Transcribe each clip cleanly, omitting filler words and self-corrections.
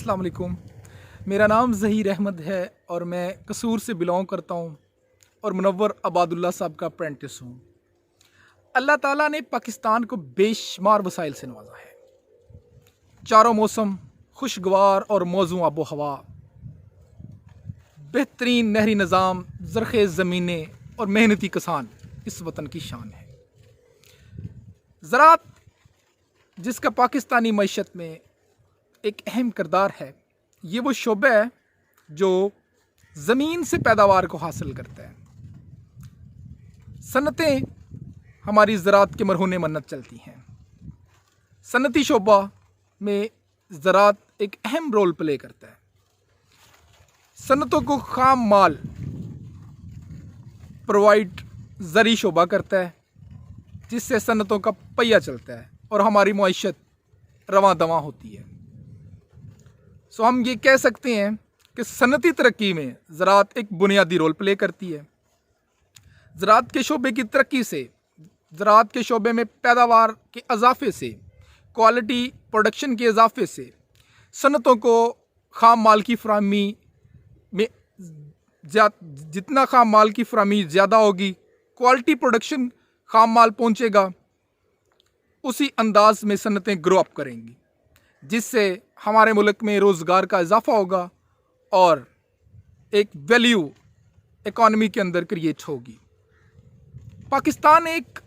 अस्सलाम वालेकुम। मेरा नाम ज़हीर अहमद है और मैं कसूर से बिलोंग करता हूँ और मुनव्वर अबादुल्ला साहब का अप्रेंटिस हूँ। अल्लाह ताला ने पाकिस्तान को बेशुमार वसाइल से नवाजा है। चारों मौसम, खुशगवार और मौजू आबो हवा, बेहतरीन नहरी निज़ाम, ज़रख़ेज़ ज़मीनें और मेहनती किसान इस वतन की शान है। ज़राअत जिसका पाकिस्तानी मईशत में एक अहम किरदार है, ये वो शोबा है जो ज़मीन से पैदावार को हासिल करता है। सनतें हमारी ज़राअत के मरहून मन्नत चलती हैं। सनती शोबा में ज़राअत एक अहम रोल प्ले करता है। सनतों को खाम माल प्रोवाइड ज़री शोबा करता है, जिससे सनतों का पहिया चलता है और हमारी मईशत रवां दवां होती है। सो हम ये कह सकते हैं कि सनती तरक्की में ज़राअत एक बुनियादी रोल प्ले करती है। ज़राअत के शोबे की तरक्की से, ज़राअत के शोबे में पैदावार के इजाफे से, क्वालिटी प्रोडक्शन के इजाफे से सनतों को खाम माल की फराहमी में जितना खाम माल की फराहमी ज़्यादा होगी, क्वालिटी प्रोडक्शन खाम माल पहुँचेगा, उसी अंदाज में सनतें ग्रो अप करेंगी, जिससे हमारे मुल्क में रोज़गार का इजाफा होगा और एक वैल्यू इकॉनमी के अंदर क्रिएट होगी। पाकिस्तान एक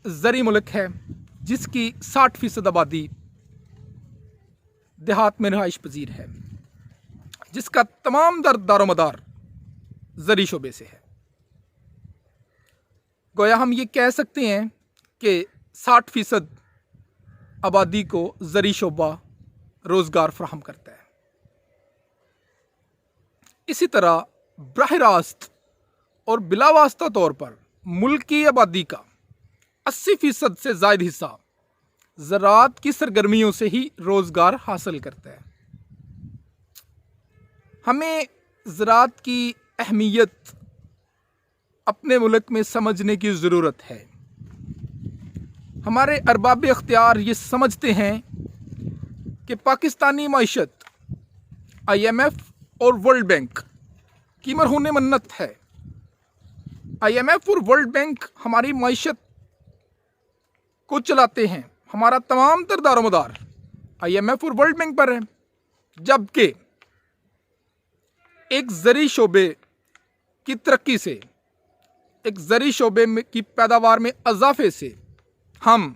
ज़री मुल्क है जिसकी 60% आबादी देहात में रहाइश पजीर है, जिसका तमाम दारोमदार ज़री शोबे से है। गोया हम ये कह सकते हैं कि 60% आबादी को ज़री शोबा रोज़गार फ्राहम करता है। इसी तरह बराह रास्त और बिलावास्ता तौर पर मुल्क की आबादी का 80% से ज़ायद हिस्सा ज़राअत की सरगर्मियों से ही रोज़गार हासिल करता है। हमें ज़राअत की अहमियत अपने मुल्क में समझने की ज़रूरत है। हमारे अरबाब इख्तियार ये समझते हैं कि पाकिस्तानी मईशत IMF और वर्ल्ड बैंक की मरहून मन्नत है। IMF और वर्ल्ड बैंक हमारी मईशत को चलाते हैं। हमारा तमाम तर दारोमदार IMF और वर्ल्ड बैंक पर है, जबकि एक ज़री शोबे की तरक्की से, एक ज़री शोबे की पैदावार में इजाफे से हम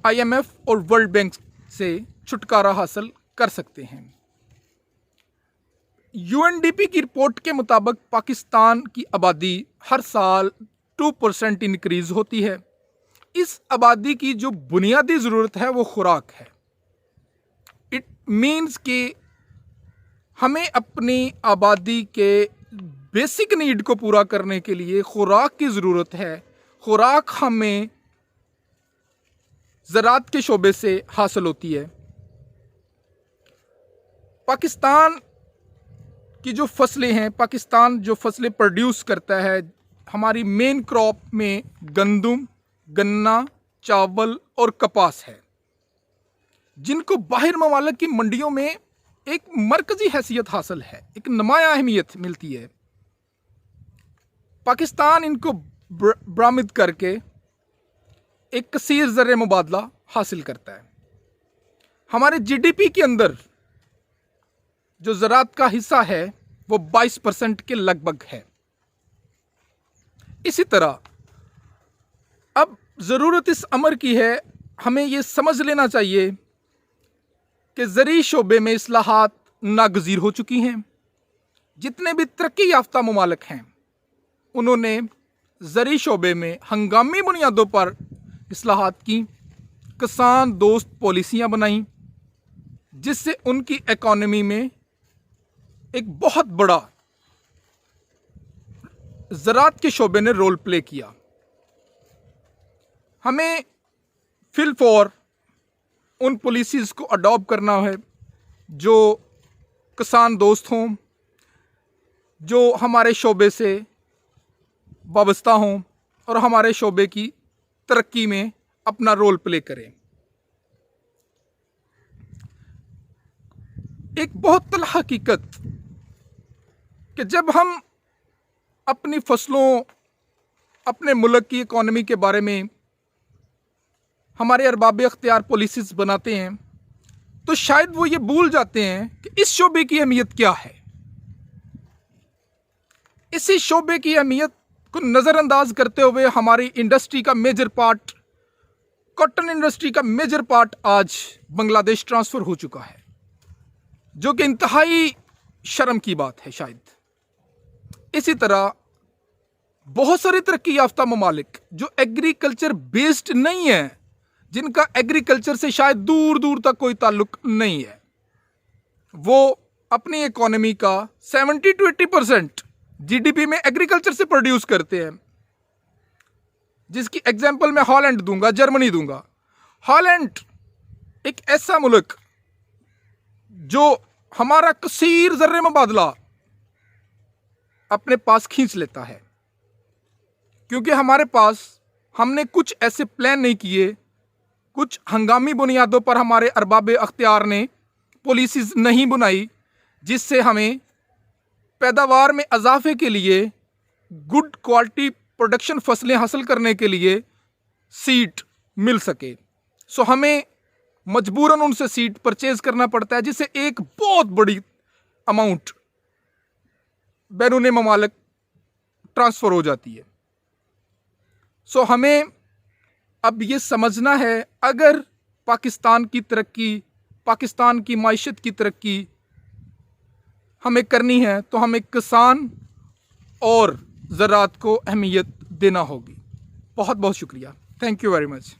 IMF और वर्ल्ड बैंक से छुटकारा हासिल कर सकते हैं। UNDP की रिपोर्ट के मुताबिक पाकिस्तान की आबादी हर साल 2% इंक्रीज़ होती है। इस आबादी की जो बुनियादी ज़रूरत है वो खुराक है। इट मीन्स कि हमें अपनी आबादी के बेसिक नीड को पूरा करने के लिए खुराक की ज़रूरत है। खुराक हमें ज़राअत के शोबे से हासिल होती है। पाकिस्तान की जो फसलें हैं, पाकिस्तान जो फसलें प्रोड्यूस करता है, हमारी मेन क्रॉप में गंदम, गन्ना, चावल और कपास है, जिनको बाहर ममालिक की मंडियों में एक मरकज़ी हैसियत हासिल है, एक नुमाया अहमियत मिलती है। पाकिस्तान इनको बरामद करके एक कसीर ज़र मुबादला हासिल करता है। हमारे GDP के अंदर जो ज़राअत का हिस्सा है वो 22% के लगभग है। इसी तरह अब ज़रूरत इस अमर की है, हमें ये समझ लेना चाहिए कि ज़री शोबे में इस्लाहात नागज़ीर हो चुकी हैं। जितने भी तरक्की याफ्ता ममालिक हैं, उन्होंने ज़री शोबे में हंगामी बुनियादों पर इस्लाहात की, किसान दोस्त पॉलिसियाँ बनाई, जिससे उनकी इकॉनमी में एक बहुत बड़ा ज़राअत के शोबे ने रोल प्ले किया। हमें फिलफौर उन पॉलिसीज़ को अडॉप्ट करना है जो किसान दोस्त हों, जो हमारे शोबे से वाबस्ता हों और हमारे शोबे की तरक्की में अपना रोल प्ले करें। एक बहुत तलख हकीकत कि जब हम अपनी फसलों, अपने मुल्क की इकॉनमी के बारे में हमारे अरबाब इख्तियार पॉलिसीज़ बनाते हैं तो शायद वो ये भूल जाते हैं कि इस शोबे की अहमियत क्या है। इसी शोबे की अहमियत को नज़रअंदाज करते हुए हमारी इंडस्ट्री का मेजर पार्ट, कॉटन इंडस्ट्री का मेजर पार्ट आज बांग्लादेश ट्रांसफ़र हो चुका है, जो कि इंतहाई शर्म की बात है शायद। इसी तरह बहुत सारे तरक्की याफ्ता ममालिक जो एग्रीकल्चर बेस्ड नहीं है, जिनका एग्रीकल्चर से शायद दूर दूर तक कोई ताल्लुक नहीं है, वो अपनी इकोनॉमी का 70 to 80% जीडीपी में एग्रीकल्चर से प्रोड्यूस करते हैं। जिसकी एग्जांपल मैं हॉलैंड दूंगा, जर्मनी दूंगा। हॉलैंड एक ऐसा मुल्क जो हमारा कसीर ज़र्रे मुबादला अपने पास खींच लेता है, क्योंकि हमारे पास हमने कुछ ऐसे प्लान नहीं किए, कुछ हंगामी बुनियादों पर हमारे अरबाब अख्तियार ने पॉलिसीज़ नहीं बनाई जिससे हमें पैदावार में इजाफे के लिए, गुड क्वालिटी प्रोडक्शन फसलें हासिल करने के लिए सीड मिल सके। सो हमें मजबूरन उनसे सीड परचेज करना पड़ता है, जिससे एक बहुत बड़ी अमाउंट बैरून ममालिक ट्रांसफ़र हो जाती है। सो हमें अब ये समझना है, अगर पाकिस्तान की तरक्की, पाकिस्तान की माइशत की तरक्की हमें करनी है तो हमें किसान और ज़राअत को अहमियत देना होगी। बहुत बहुत शुक्रिया। Thank you very much.